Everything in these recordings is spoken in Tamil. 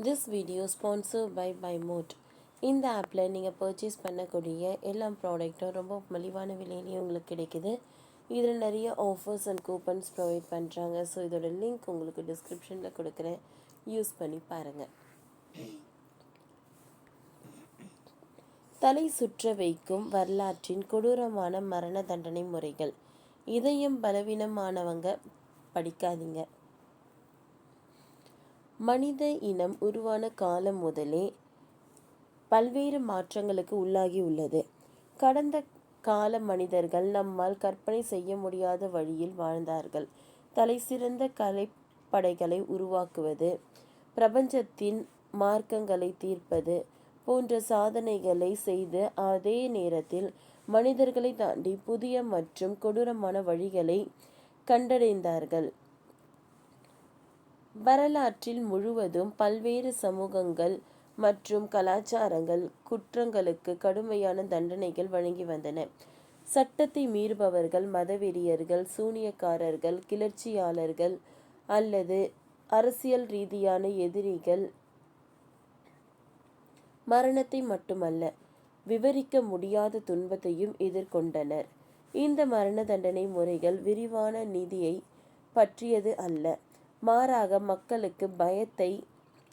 This video sponsor by Mode. இந்த ஆப்பில் நீங்கள் பர்ச்சேஸ் பண்ணக்கூடிய எல்லா ப்ராடக்ட்டும் ரொம்ப மலிவான விலையிலேயே உங்களுக்கு கிடைக்குது. இதில் நிறைய ஆஃபர்ஸ் அண்ட் கூப்பன்ஸ் ப்ரொவைட் பண்ணுறாங்க. ஸோ இதோட லிங்க் உங்களுக்கு டிஸ்கிரிப்ஷனில் கொடுக்குறேன், யூஸ் பண்ணி பாருங்கள். தலை சுற்ற வைக்கும் வரலாற்றின் கொடூரமான மரண தண்டனை முறைகள். இதயம் பலவீனமானவங்க படிக்காதீங்க. மனித இனம் உருவான காலம் முதலே பல்வேறு மாற்றங்களுக்கு உள்ளாகி உள்ளது. கடந்த கால மனிதர்கள் நம்மால் கற்பனை செய்ய முடியாத வழியில் வாழ்ந்தார்கள். தலை சிறந்த கலைப்படைகளை உருவாக்குவது, பிரபஞ்சத்தின் மார்க்கங்களை தீர்ப்பது போன்ற சாதனைகளை செய்து அதே நேரத்தில் மனிதர்களை தாண்டி புதிய மற்றும் கொடூரமான வழிகளை கண்டடைந்தார்கள். வரலாற்றில் முழுவதும் பல்வேறு சமூகங்கள் மற்றும் கலாச்சாரங்கள் குற்றங்களுக்கு கடுமையான தண்டனைகள் வழங்கி வந்தன. சட்டத்தை மீறுபவர்கள், மதவெறியர்கள், சூனியக்காரர்கள், கிளர்ச்சியாளர்கள் அல்லது அரசியல் ரீதியான எதிரிகள் மரணத்தை மட்டுமல்ல, விவரிக்க முடியாத துன்பத்தையும் எதிர்கொண்டனர். இந்த மரண தண்டனை முறைகள் விரிவான நீதியை பற்றியது அல்ல, மாறாக மக்களுக்கு பயத்தை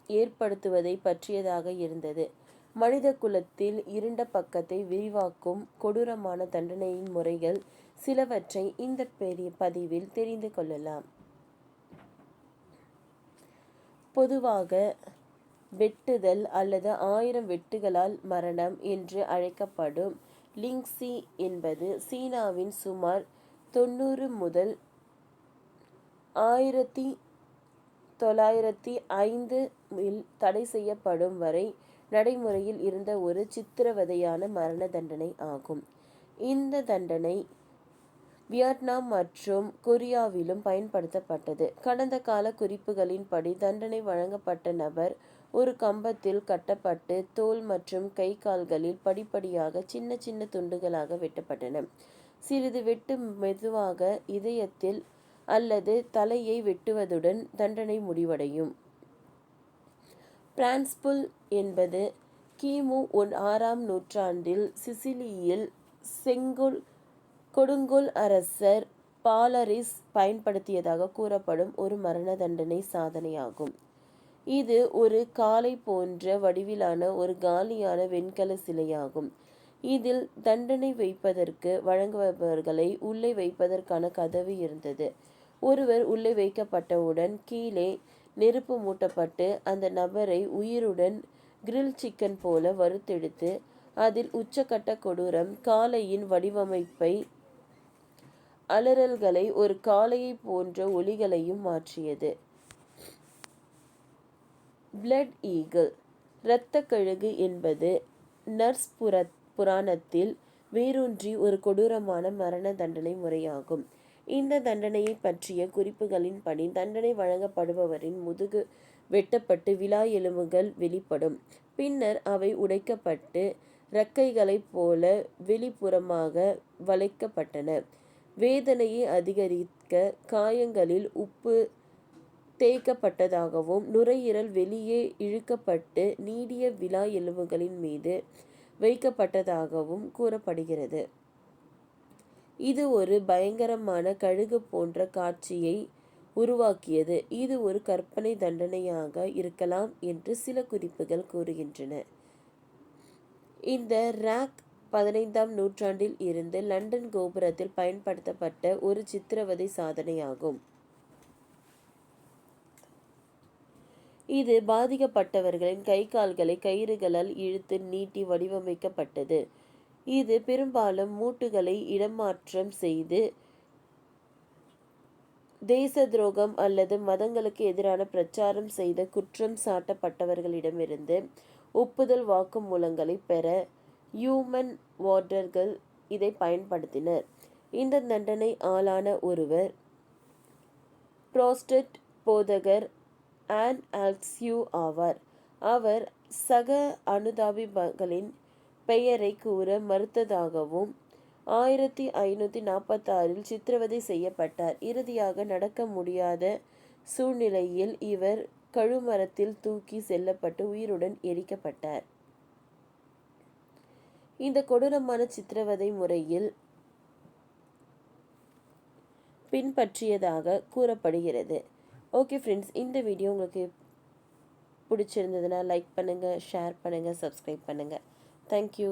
ஏற்படுத்துவதை பற்றியதாக இருந்தது. மனித குலத்தில் இருண்ட பக்கத்தை விரிவாக்கும் கொடூரமான தண்டனையின் முறைகள் சிலவற்றை இந்த பெரிய பதிவில் தெரிந்து கொள்ளலாம். பொதுவாக வெட்டுதல் அல்லது 1000 வெட்டுகளால் மரணம் என்று அழைக்கப்படும் லிங்சி என்பது சீனாவின் சுமார் 90 முதல் 1905 இல் தடை செய்யப்படும் வரை நடைமுறையில் இருந்த ஒரு சித்திரவதையான மரண தண்டனை ஆகும். இந்த தண்டனை வியட்நாம் மற்றும் கொரியாவிலும் பயன்படுத்தப்பட்டது. கடந்த கால குறிப்புகளின்படி தண்டனை வழங்கப்பட்ட நபர் ஒரு கம்பத்தில் கட்டப்பட்டு தோல் மற்றும் கை கால்களில் படிப்படியாக சின்ன சின்ன துண்டுகளாக வெட்டப்பட்டன. சிறிது வெட்டு மெதுவாக இதயத்தில் அல்லது தலையை வெட்டுவதுடன் தண்டனை முடிவடையும். பிரான்ஸ்புல் என்பது கிமு 6ஆம் நூற்றாண்டில் சிசிலியில் கொடுங்கோல் அரசர் பாலரிஸ் பயன்படுத்தியதாக கூறப்படும் ஒரு மரண தண்டனை சாதனையாகும். இது ஒரு காளை போன்ற வடிவிலான ஒரு காலியான வெண்கல சிலையாகும். இதில் தண்டனை வைப்பதற்கு வழங்குபவர்களை உள்ளே வைப்பதற்கான கதவு இருந்தது. ஒருவர் உள்ளே வைக்கப்பட்டவுடன் கீழே நெருப்பு மூட்டப்பட்டு அந்த நபரை உயிருடன் கிரில் சிக்கன் போல வறுத்தெடுத்து அதில் உச்சக்கட்ட கொடூரம் காளையின் வடிவமைப்பை, அலறல்களை ஒரு காளையை போன்ற ஒலிகளையும் மாற்றியது. பிளட் ஈகிள் இரத்த கழுகு என்பது நர்ஸ் புராணத்தில் வேரூன்றி ஒரு கொடூரமான மரண தண்டனை முறையாகும். இந்த தண்டனையை பற்றிய குறிப்புகளின்படி தண்டனை வழங்கப்படுபவரின் முதுகு வெட்டப்பட்டு விலா எலும்புகள் வெளிப்படும். பின்னர் அவை உடைக்கப்பட்டு இறக்கைகளைப் போல வெளிப்புறமாக வளைக்கப்பட்டன. வேதனையை அதிகரிக்க காயங்களில் உப்பு தேய்க்கப்பட்டதாகவும் நுரையீரல் வெளியே இழுக்கப்பட்டு நீடிய விலா எலும்புகளின் மீது வைக்கப்பட்டதாகவும் கூறப்படுகிறது. இது ஒரு பயங்கரமான கழுகு போன்ற காட்சியை உருவாக்கியது. இது ஒரு கற்பனை தண்டனையாக இருக்கலாம் என்று சில குறிப்புகள் கூறுகின்றன. இந்த ராக் 15ஆம் நூற்றாண்டில் இருந்து லண்டன் கோபுரத்தில் பயன்படுத்தப்பட்ட ஒரு சித்திரவதை சாதனையாகும். இது பாதிக்கப்பட்டவர்களின் கை கால்களை கயிறுகளால் இழுத்து நீட்டி வடிவமைக்கப்பட்டது. இது பெரும்பாலும் மூட்டுகளை இடமாற்றம் செய்து தேச துரோகம் அல்லது மதங்களுக்கு எதிரான பிரச்சாரம் செய்த குற்றம் சாட்டப்பட்டவர்களிடமிருந்து ஒப்புதல் வாக்குமூலங்களை பெற ஹியூமன் வார்டர்கள் இதை பயன்படுத்தினர். இந்த தண்டனை ஆளான ஒருவர் புராட்டஸ்டன்ட் போதகர் ஆன் ஆல்சியூ ஆவார். அவர் சக அனுதாபிகளின் பெயரை கூற மறுத்ததாகவும் 1546 சித்திரவதை செய்யப்பட்டார். இறுதியாக நடக்க முடியாத சூழ்நிலையில் இவர் கழுமரத்தில் தூக்கி செல்லப்பட்டு உயிருடன் எரிக்கப்பட்டார். இந்த கொடூரமான சித்திரவதை முறையில் பின்பற்றியதாக கூறப்படுகிறது. ஓகே ஃப்ரெண்ட்ஸ், இந்த வீடியோ உங்களுக்கு பிடிச்சிருந்ததுன்னா லைக் பண்ணுங்கள், ஷேர் பண்ணுங்கள், சப்ஸ்கிரைப் பண்ணுங்கள். தேங்க்யூ.